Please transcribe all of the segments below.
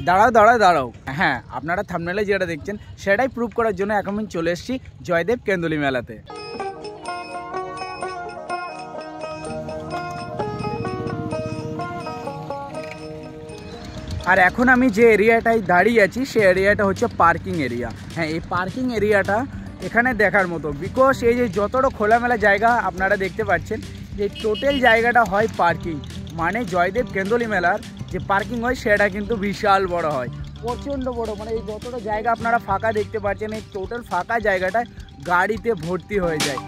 দাঁড়াও দাঁড়াও দাঁড়াও, হ্যাঁ আপনারা থাম্বনেলে যেটা দেখছেন সেটাই প্রুভ করার জন্য এখন আমি চলে এসেছি জয়দেব কেন্দুলি মেলাতে। আর এখন আমি যে এরিয়াটায় দাঁড়িয়ে আছি সেই এরিয়াটা হচ্ছে পার্কিং এরিয়া। হ্যাঁ, এই পার্কিং এরিয়াটা এখানে দেখার মতো, বিকজ এই যে যতটা খোলামেলা জায়গা আপনারা দেখতে পাচ্ছেন, যে টোটাল জায়গাটা হয় পার্কিং, মানে জয়দেব কেন্দুলি মেলার যে পার্কিং হয় সেটা কিন্তু বিশাল বড় হয়, প্রচণ্ড বড়। মানে এই যতটা জায়গা আপনারা ফাঁকা দেখতে পাচ্ছেন, এই টোটাল ফাঁকা জায়গাটায় গাড়িতে ভর্তি হয়ে যায়।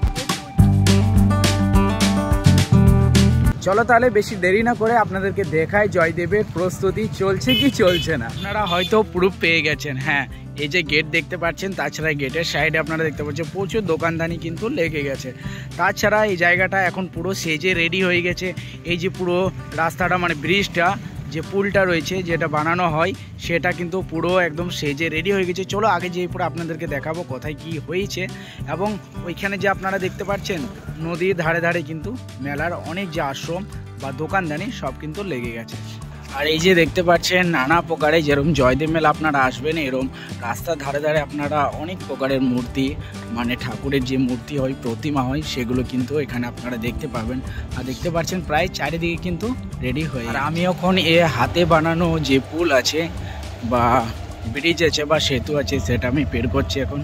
চলো তাহলে বেশি দেরি না করে আপনাদেরকে দেখায় জয়দেবের প্রস্তুতি চলছে কি চলছে না। আপনারা হয়তো প্রুফ পেয়ে গেছেন। হ্যাঁ, এই যে গেট দেখতে পাচ্ছেন, তাছাড়া গেটের সাইডে আপনারা দেখতে পাচ্ছেন প্রচুর দোকানদানি কিন্তু লেগে গেছে। তাছাড়া এই জায়গাটা এখন পুরো সেজে রেডি হয়ে গেছে। এই যে পুরো রাস্তাটা মানে ব্রিজটা, যে পুলটা রয়েছে যেটা বানানো হয় সেটা কিন্তু পুরো একদম সেজে রেডি হয়ে গেছে। চলো আগে যেয়ে পুরো আপনাদেরকে দেখাবো কোথায় কি হয়েছে। এবং ওইখানে যে আপনারা দেখতে পাচ্ছেন নদীর ধারে ধারে কিন্তু মেলার অনেক যে আশ্রম বা দোকানদানি সব কিন্তু লেগে গেছে। আর এই যে দেখতে পাচ্ছেন নানা প্রকারে, যেরকম জয়দেব মেলা আপনারা আসবেন এরকম রাস্তার ধারে ধারে আপনারা অনেক প্রকারের মূর্তি, মানে ঠাকুরের যে মূর্তি হয়, প্রতিমা হয়, সেগুলো কিন্তু এখানে আপনারা দেখতে পাবেন। আর দেখতে পাচ্ছেন প্রায় চারিদিকে কিন্তু রেডি হয়ে। আর আমি এখন এ হাতে বানানো যে পুল আছে বা ব্রিজ আছে বা সেতু আছে সেটা আমি বের করছি এখন।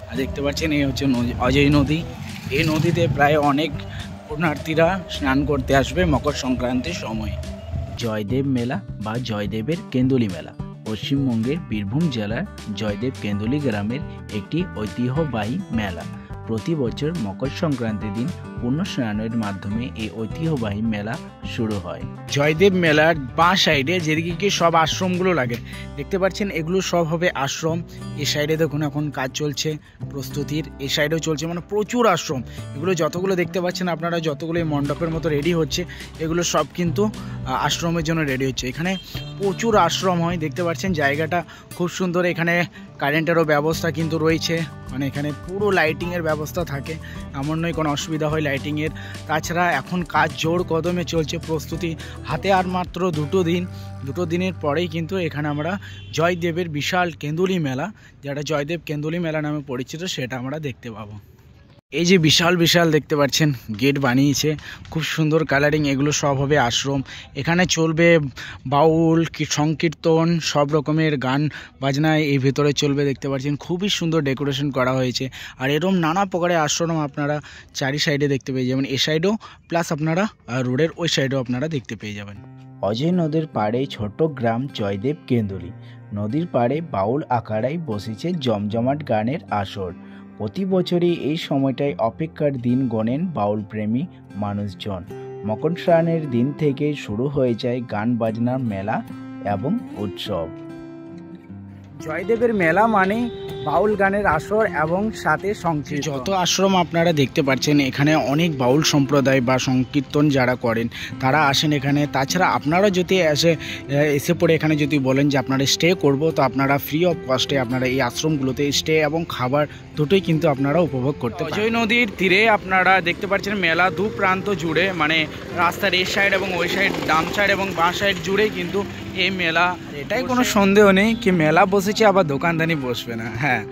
আর দেখতে পাচ্ছেন এই হচ্ছে অজয় নদী। এই নদীতে প্রায় অনেক পুণ্যার্থীরা স্নান করতে আসবে মকর সংক্রান্তির সময়। জয়দেব মেলা বা জয়দেবের কেন্দুলি মেলা পশ্চিমবঙ্গের বীরভূম জেলার জয়দেব কেন্দুলি গ্রামের একটি ঐতিহ্যবাহী মেলা। প্রতি বছর মকর সংক্রান্তির দিন পূর্ণ স্নানের মাধ্যমে এই ঐতিহ্যবাহী মেলা শুরু হয়। জয়দেব মেলার বাঁ সাইডে যেদিকে কি সব আশ্রমগুলো লাগে দেখতে পাচ্ছেন, এগুলো সব হবে আশ্রম। এই সাইডে দেখুন এখন কাজ চলছে প্রস্তুতির, এই সাইডেও চলছে, মানে প্রচুর আশ্রম। এগুলো যতগুলো দেখতে পাচ্ছেন আপনারা, যতগুলো এই মণ্ডপের মতো রেডি হচ্ছে, এগুলো সব কিন্তু আশ্রমের জন্য রেডি হচ্ছে। এখানে প্রচুর আশ্রম হয়, দেখতে পাচ্ছেন জায়গাটা খুব সুন্দর। এখানে কারেন্টেরও ব্যবস্থা কিন্তু রয়েছে, মানে এখানে পুরো লাইটিংয়ের ব্যবস্থা থাকে, এমন নয় কোনো অসুবিধা হয় লাইটিংয়ের। তাছাড়া এখন কাজ জোর কদমে চলছে, প্রস্তুতি হাতে আর মাত্র দুটো দিনের পরেই কিন্তু এখানে আমরা জয়দেবের বিশাল কেন্দুলি মেলা, যেটা জয়দেব কেন্দুলি মেলা নামে পরিচিত, সেটা আমরা দেখতে পাবো। এই যে বিশাল বিশাল দেখতে পাচ্ছেন গেট বানিয়েছে, খুব সুন্দর কালারিং, এগুলো সব হবে আশ্রম। এখানে চলবে বাউল সংকীর্তন, সব রকমের গান বাজনা এই ভেতরে চলবে। দেখতে পাচ্ছেন খুবই সুন্দর ডেকোরেশন করা হয়েছে। আর এরকম নানা প্রকারের আশ্রম আপনারা চারি সাইডে দেখতে পেয়ে যাবেন, এ সাইডেও প্লাস আপনারা রোডের ওই সাইডেও আপনারা দেখতে পেয়ে যাবেন। অজয় নদীর পাড়ে ছোট গ্রাম জয়দেব কেন্দুলি। নদীর পাড়ে বাউল আখাড়ায় বসেছে জমজমাট গানের আসর। প্রতি বছরই এই সময়টায় অপেক্ষার দিন গণেন বাউল প্রেমী মানুষজন। মকর স্নানের দিন থেকে শুরু হয়ে যায় গান বাজনার মেলা এবং উৎসব। জয়দেবের মেলা মানে বাউল গানের আসর এবং সাথে সংকীর্তন। যত আশ্রম আপনারা দেখতে পাচ্ছেন এখানে অনেক বাউল সম্প্রদায় বা সংকীর্তন যারা করেন তারা আসেন এখানে। তাছাড়া আপনারা যদি এসে পড়ে এখানে যদি বলেন যে আপনারা স্টে করব, তো আপনারা ফ্রি অফ কস্টে আপনারা এই আশ্রমগুলোতে স্টে এবং খাবার দুটোই কিন্তু আপনারা উপভোগ করতে পারেন। অজয় নদীর তীরে আপনারা দেখতে পাচ্ছেন মেলা দু প্রান্ত জুড়ে, মানে রাস্তার এই সাইড এবং ওই সাইড, ডান সাইড এবং বাঁ সাইড জুড়ে কিন্তু এই মেলা। এটাই কোনো সন্দেহ নেই কি মেলা বসেছে আবার দোকানদানি বসবে না। হ্যাঁ,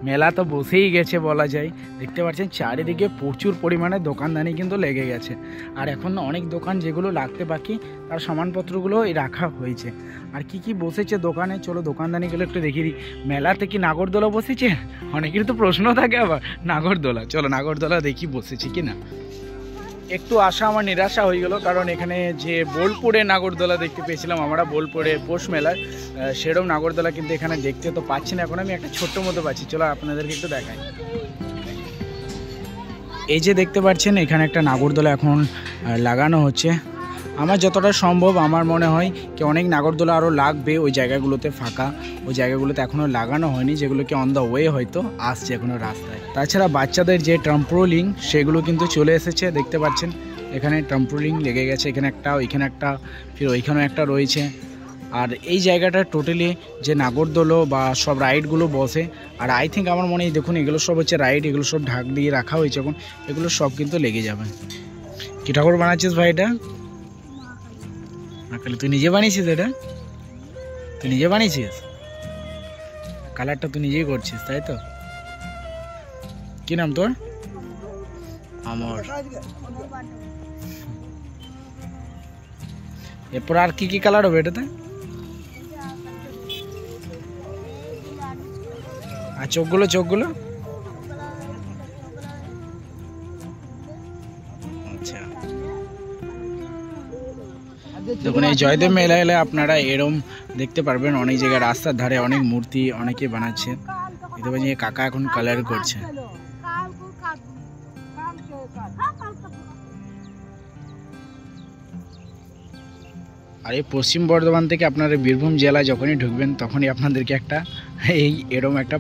মেলা তো বসেই গেছে বলা যায়। দেখতে পাচ্ছেন চারিদিকে প্রচুর পরিমাণে দোকানদানি কিন্তু লেগে গেছে। আর এখন অনেক দোকান যেগুলো লাগতে বাকি তার সামানপত্রগুলো রাখা হয়েছে। আর কি কি বসেছে দোকানে, চলো দোকানদানিগুলো একটু দেখিয়ে দিই। মেলাতে কি নাগরদোলা বসেছে? অনেকের তো প্রশ্ন থাকে আবার নাগরদোলা, চলো নাগরদোলা দেখি বসেছে কি না। একটু আশা আমার নিরাশা হয়ে গেল, কারণ এখানে যে বোলপুরে নাগরদোলা দেখতে পেয়েছিলাম আমরা বোলপুরে পৌষ মেলায়, সেরকম নাগরদোলা কিন্তু এখানে দেখতে তো পাচ্ছি না। এখন আমি একটা ছোট্ট মতো পাচ্ছি, চলো আপনাদেরকে একটু দেখাই। এই যে দেখতে পাচ্ছেন এখানে একটা নাগরদোলা এখন লাগানো হচ্ছে। আমার যতটা সম্ভব আমার মনে হয় কি অনেক নাগরদোলা আরও লাগবে ওই জায়গাগুলোতে ফাঁকা, ওই জায়গাগুলোতে এখনও লাগানো হয়নি, যেগুলোকে অন দ্য ওয়ে হয়তো আসছে এখনও রাস্তায়। তাছাড়া বাচ্চাদের যে ট্রাম্পোলিন সেগুলো কিন্তু চলে এসেছে, দেখতে পাচ্ছেন এখানে ট্রাম্পোলিন লেগে গেছে, এখানে একটা, ওইখানে একটা, ফির ওইখানেও একটা রয়েছে। আর এই জায়গাটা টোটালি যে নাগরদোলো বা সব রাইডগুলো বসে, আর আই থিঙ্ক আমার মনে হয় দেখুন এগুলো সব হচ্ছে রাইড, এগুলো সব ঢাক দিয়ে রাখা হয়েছে এখন, এগুলো সব কিন্তু লেগে যাবে। কী ঠাকুর বানাচ্ছিস ভাই এটা? তুই নিজে বানিয়েছিস এটা? তুই নিজে বানিয়েছিস? কালারটা তুই নিজেই করছিস তাই তো? কি নাম তোর? আমর। এরপর আর কি কি কালার হবে এটাতে? আর চোখগুলো আচ্ছা, দেখুন এই জয়দেব মেলা এলে আপনারা এরম দেখতে পারবেন অনেক জায়গায় রাস্তার ধারে অনেক মূর্তি অনেকে বানাচ্ছে। দেখতে পাচ্ছেন কাকা এখন কালার করছে। আর এই পশ্চিম বর্ধমান থেকে আপনারা বীরভূম জেলা যখনই ঢুকবেন তখনই আপনাদেরকে একটা এরকম একটা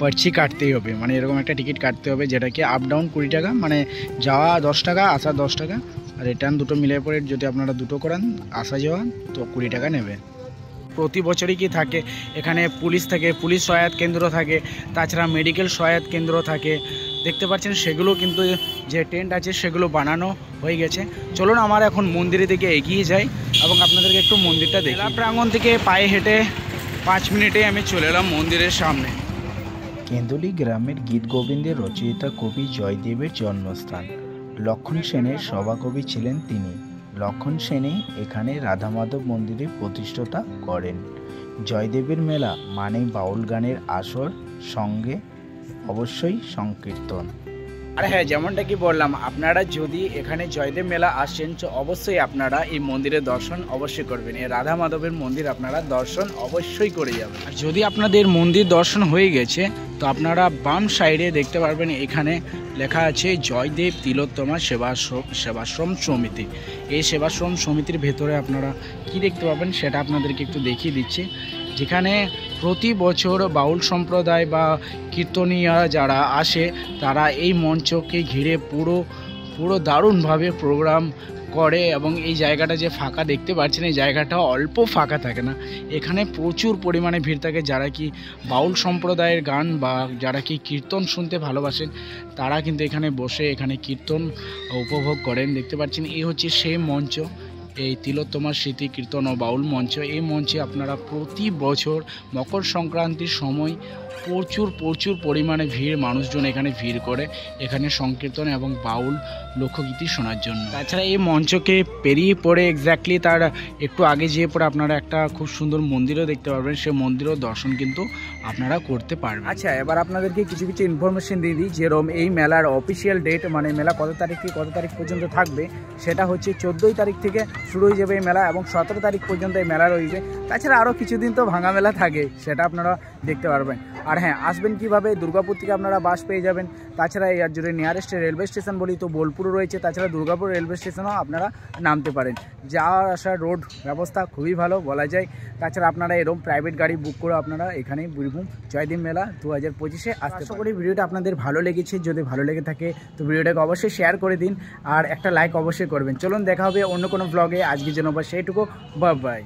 পার্চি কাটতেই হবে, মানে এরকম একটা টিকিট কাটতে হবে, যেটাকে আপ ডাউন 20 টাকা, মানে যাওয়া 10 টাকা, আসা 10 টাকা, আর রিটার্ন দুটো মিলে পরে যদি আপনারা দুটো করান আসা যাওয়া তো 20 টাকা নেবে। প্রতি বছরই কি থাকে এখানে পুলিশ থাকে, পুলিশ সহায়তা কেন্দ্র থাকে, তাছাড়া মেডিকেল সহায়তা কেন্দ্র থাকে। দেখতে পাচ্ছেন সেগুলো কিন্তু যে টেন্ট আছে সেগুলো বানানো হয়ে গেছে। চলুন আমার এখন মন্দিরের দিকে এগিয়ে যাই এবং আপনাদেরকে একটু মন্দিরটা দেখি। প্রাঙ্গণ থেকে পায়ে হেঁটে 5 মিনিটে আমি চলে এলাম মন্দিরের সামনে। কেন্দুলি গ্রামের গীত গোবিন্দের রচয়িতা কবি জয়দেবের জন্মস্থান। লক্ষণ সেনের সভাকবি ছিলেন তিনি। লক্ষণ সেনই এখানে রাধা মাধব মন্দিরের প্রতিষ্ঠাতা করেন। জয়দেবের মেলা মানে বাউল গানের আসর, সঙ্গে অবশ্যই সংকীর্তন। আর হ্যাঁ, যেমনটা কি বললাম, আপনারা যদি এখানে জয়দেব মেলা আসেন তো অবশ্যই আপনারা এই মন্দিরের দর্শন অবশ্যই করবেন। এই রাধা মাধবের মন্দির আপনারা দর্শন অবশ্যই করে যাবেন। আর যদি আপনাদের মন্দির দর্শন হয়ে গেছে তো আপনারা বাম সাইডে দেখতে পারবেন এখানে লেখা আছে জয়দেব তিলোত্তমা সেবাশ্রম সমিতি। এই সেবাশ্রম সমিতির ভেতরে আপনারা কি দেখতে পাবেন সেটা আপনাদেরকে একটু দেখিয়ে দিচ্ছি। যেখানে প্রতি বছর বাউল সম্প্রদায় বা কীর্তনীয়রা যারা আসে তারা এই মঞ্চকে ঘিরে পুরো দারুণভাবে প্রোগ্রাম করে। এবং এই জায়গাটা যে ফাঁকা দেখতে পাচ্ছেন, এই জায়গাটা অল্প ফাঁকা থাকে না, এখানে প্রচুর পরিমাণে ভিড় থাকে। যারা কি বাউল সম্প্রদায়ের গান বা যারা কি কীর্তন শুনতে ভালোবাসেন তারা কিন্তু এখানে বসে এখানে কীর্তন উপভোগ করেন। দেখতে পাচ্ছেন এই হচ্ছে সেই মঞ্চ, এই তিলোত্তমা স্মৃতি কীর্তন ও বাউল মঞ্চ। এই মঞ্চে আপনারা প্রতি বছর মকর সংক্রান্তির সময় প্রচুর পরিমাণে মানুষজন এখানে ভিড় করে এখানে সংকীর্তন এবং বাউল লোকগীতি শোনার জন্য। তাছাড়া এই মঞ্চকে পেরিয়ে পড়ে এক্স্যাক্টলি তার একটু আগে যেয়ে পরে আপনারা একটা খুব সুন্দর মন্দিরও দেখতে পারবেন, সেই মন্দিরও দর্শন কিন্তু আপনারা করতে পারবেন। আচ্ছা, এবার আপনাদেরকে কিছু ইনফরমেশন দিয়ে দিই। যেরকম এই মেলার অফিসিয়াল ডেট, মানে মেলা কত তারিখ থেকে কত তারিখ পর্যন্ত থাকবে, সেটা হচ্ছে 14 তারিখ থেকে শুরু হয়ে যাবে এই মেলা এবং 17 তারিখ পর্যন্ত এই মেলা রয়েছে। তাছাড়া আরও কিছুদিন তো ভাঙা মেলা থাকে, সেটা আপনারা দেখতে পারবেন। আর হ্যাঁ, আসবেন কিভাবে? দুর্গাপুর থেকে আপনারা বাস পেয়ে যাবেন। তাছাড়া এর জন্য নিয়ারেস্ট রেলওয়ে স্টেশন বলি তো বোলপুর রয়েছে। তাছাড়া দুর্গাপুর রেলওয়ে স্টেশনও আপনারা নামতে পারেন। যাওয়া আসার রোড ব্যবস্থা খুবই ভালো বলা যায়। তাছাড়া আপনারা এরকম প্রাইভেট গাড়ি বুক করে আপনারা এখানে বীরভূম জয়দেব মেলা 2025-এ আসতে। আশা করি ভিডিওটা আপনাদের ভালো লেগেছে। যদি ভালো লেগে থাকে তো ভিডিওটাকে অবশ্যই শেয়ার করে দিন আর একটা লাইক অবশ্যই করবেন। চলুন দেখা হবে অন্য কোনো ব্লগে। আজকের জন্য বা সেইটুকু, বাই বাই।